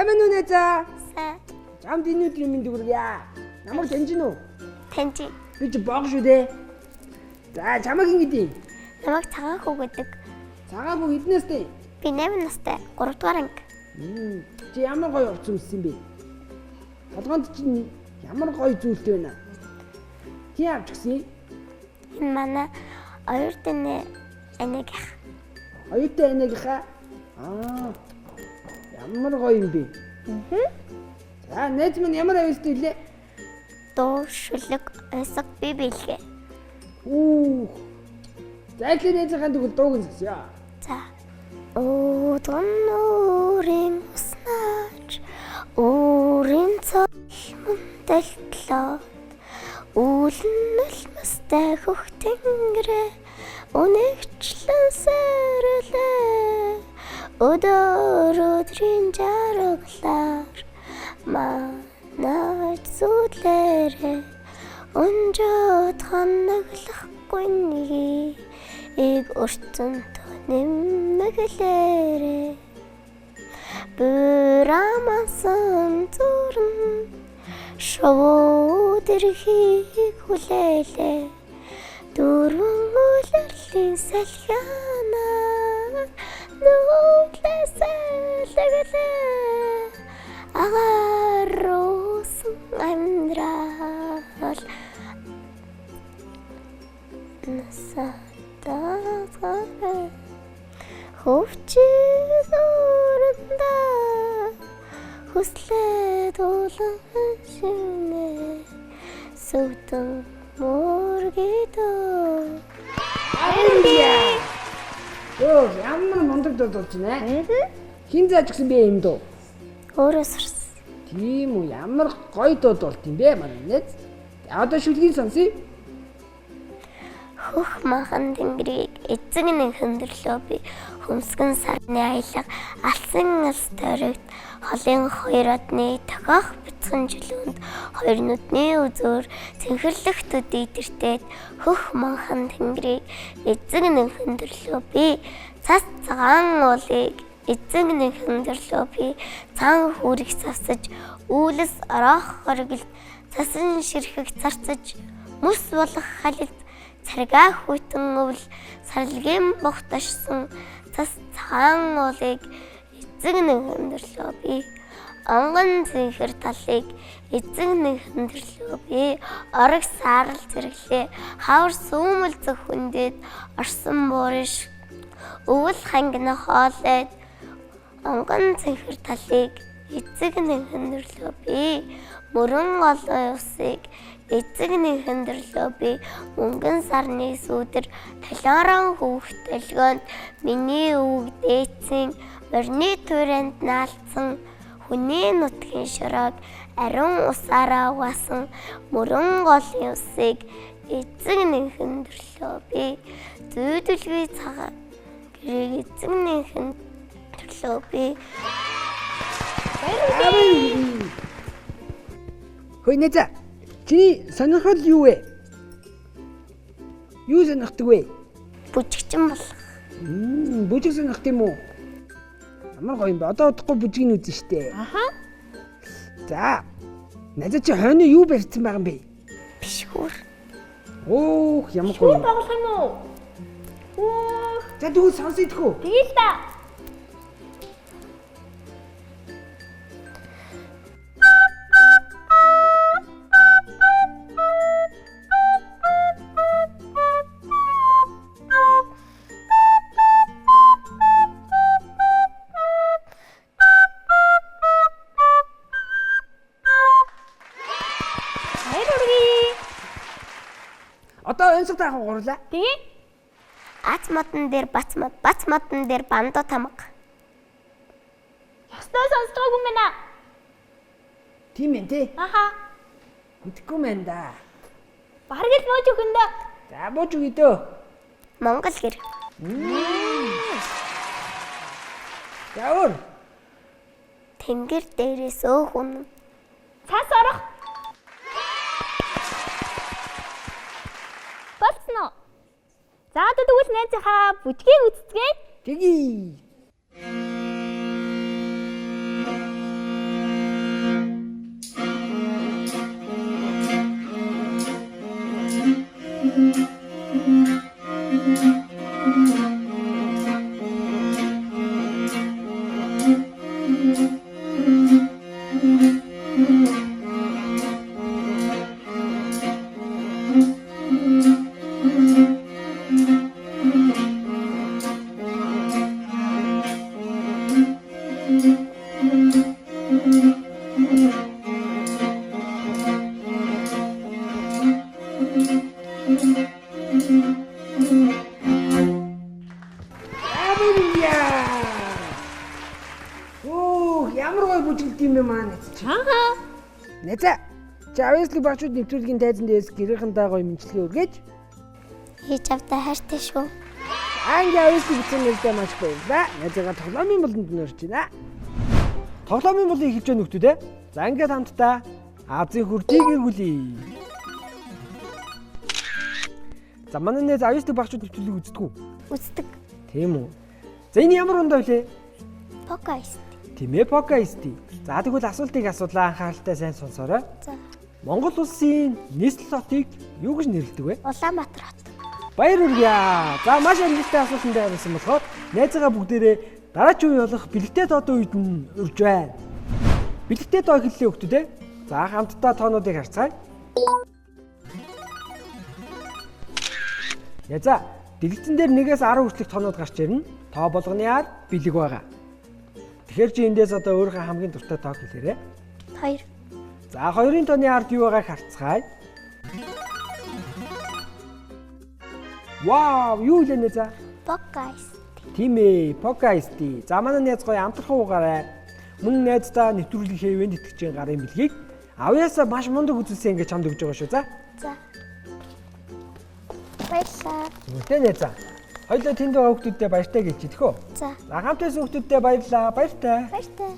Сайн байна уу Найзаа? Сайн. Чамд энэ өдрийн мэнд хүргье. Намайг таньж гин үү? Таньж. Би ч бог шүү дээ. За чамайг ингэдэе. Намайг цагаан хүү гэдэг. Цагаан хүү хэдэн настай? Би 8 настай. 3 дугаар анги. Чи ямар гоё овц өмссөн бэ? Толгойд чинь ямар гоё зүйлтэй байна. Чи авч гисэн? Энэ манай оюутны аниг. Оюутны анигийнхаа. Ямар гоё юм бэ? За найз минь ямар авьяастай лээ? Дуу, шүлэг, ойсог би бэлгээ. Зайлшгүй найзынхаа тэгвэл дууг нь сонсё. За. Өдгөнөрийн уснаач өөрийн цолмонтолтлоо үүлнэлмэстэй хөх тэнгэрэ өнөгчлэн сэрэлээ өдөр өдрийн жаргалаар манайч зүлээрээ өнжөд ханаглахгүй нэг өрцөнт нэмэглээрээ бүрамасан зүрэн шуудэрхийг хүлээлээ дөрвөн үлэрлийн салхианаар нүглэсэлэглээ агарусан амьдрал насатаа хөвчиг өрөндө хүслээ дулан шинэ сүтэн мөргидөө Ямар мундаг дуу болж байна. Хин зааж гисэн бэ юм дуу? Өөрөө сурсан. Тийм үү, ямар гоё дуу болт юм бэ манай найз. Одоо шүлгийг сонсъё. Хөх махан тэнгэрийг эзэг нэг хөндөрлөө би хөмсгөн сарны аялга алсын алс тойрогт холын хоёр одны тохиох бяцхан жилүүнд хоёр нүдний үзүүр цэнхэрлэгт өдийдэртээд хөх махан тэнгэрийг эзэг нэг хөндөрлөө би цас цагаан уулыг эзэг нэг хөндөрлөө би цаан хүрэх савсаж үүлэс ороох хоригл цасан ширхэг царцаж мөс болох халилт царгаа хүйтэн өвл сарлгийн богтошсон цас цагаан уулыг эзэг нэг хөндөрлөө би онгон цэнхэр талыг эзэг нэг хөндөрлөө би орог саарл зэрэглээ хавар сүүмэл зөх хүндээд орсон буурш өвөл хангина хоолойд онгон цэнхэр талыг эзэг нэг хөндөрлөө би мөрөн голын усыг эзэг нэг хөндөрлөө би мөнгөн сарны сүүдэр талааран хүүхд толгойд миний өвөг дээцэн морины туйранд наалцсан хүний нутгийн шороог ариун усаараа угаасан мөрөн голын усыг эзэг нэг хөндөрлөө би зүйдэлгүй цагаан гэрийг эзэг нэг хөндөрлөө би Хөөе найзаа. Чиний сонирхол юу вэ? Юу сонирхдаг вэ? бүжигчин болох. Бүжиг сонирхт юм уу? Ямар гоё юм бэ? Одоо удахгүй бүжиг нь үзэн штэ. За. Найзаа чи хойно юу барьсан байгаа юм бэ? Бишгүүр. Ямар гоё. Тоглох юм уу? За дүү сонсохгүй. Тэгэл та. Одоо өнсөг таах гурлаа. Тэгээ. Ац модон дээр бац модон дээр бандуу тамга. Ястаа сонсдоогүй юм байна. Тийм ээ тий. Мэдхгүй мэн да. Бараг л мууж өгөндөө. За бууж өгье дөө. Монгол гэр. За өөр. Тэнгэр дээрээс өөх үнэн. Цаас орох. Болцно. За одоо тэгвэл найзынхаа бүжгийг үзцгээе. Тэгье. Ямар гоё бүжгэлт юм бэ маа найз чи. Аа. Найзаа. Чи авьяаслаг багшууд нэвтрүүлгийн тайзан дээрс гэрийнхэнтэй гоё мэдлэгээ өргөөж. Хийж авдаа хайртай шүү. Анги авьяаслаг бичсэн нэртэй маш баярлалаа. Найзаагаа тоглоомын болонд нөрж байна. Тоглоомын болыг эхэлж байна нөхдүүд ээ. За ингээд хамтдаа Азийн хүрдийг эргүүлье. За манай найз авьяаслаг багшууд нэвтрүүлгийг үздэг үү? Үздэг. Тийм үү. За энэ ямар ундаа вэ? Покайст. Тийм ээ, Покайсти. За тэгвэл асуултыг асуулаа, анхааралтай сайн сонсоорой. За. Монгол улсын нийслэл хотыг юу гэж нэрлэдэг вэ? Улаанбаатар хот. Баяр хүргье. За маш амжилттай асуултанд хариулсан болохоор найзаагаа бүгдээрээ дараагийн үе болох бэлэгтэй тоодын үед нь өрж байна. Бэлэгтэй тоо хэллээ хөлтүүд ээ. За хамтдаа тоонуудыг харцгаая. Яза дэлгэцэн дээр 1-ээс 10 хүртэлх тоонууд гарч ирнэ. Тоо болгоны ар бэлэг байгаа. Тэгэхээр чи эндээс одоо өөрийнхөө хамгийн дуртай тоог хэлээрэй. 2. За 2-ын тооны ард юу байгааг харцгаая. Вау, юу хэлээ нэ за? Покайст. Тийм ээ, Покайсти. За манай найз гоё амтрах уугаарай. Мөн найздаа нэвтрүүлгийн хэвэнд итгэж гарын бэлгийг авьяасаа маш мундаг үзүүлсэн гэж чамд өгж байгаа шүү. За. За. Баярлалаа. Үнэтэй найзаа. Хоёулаа тэнд байгаа хүмүүстээ баяртай гэлж идэх үү? За. За хамт байсан хүмүүстээ баярлалаа. Баяртай. Баяртай.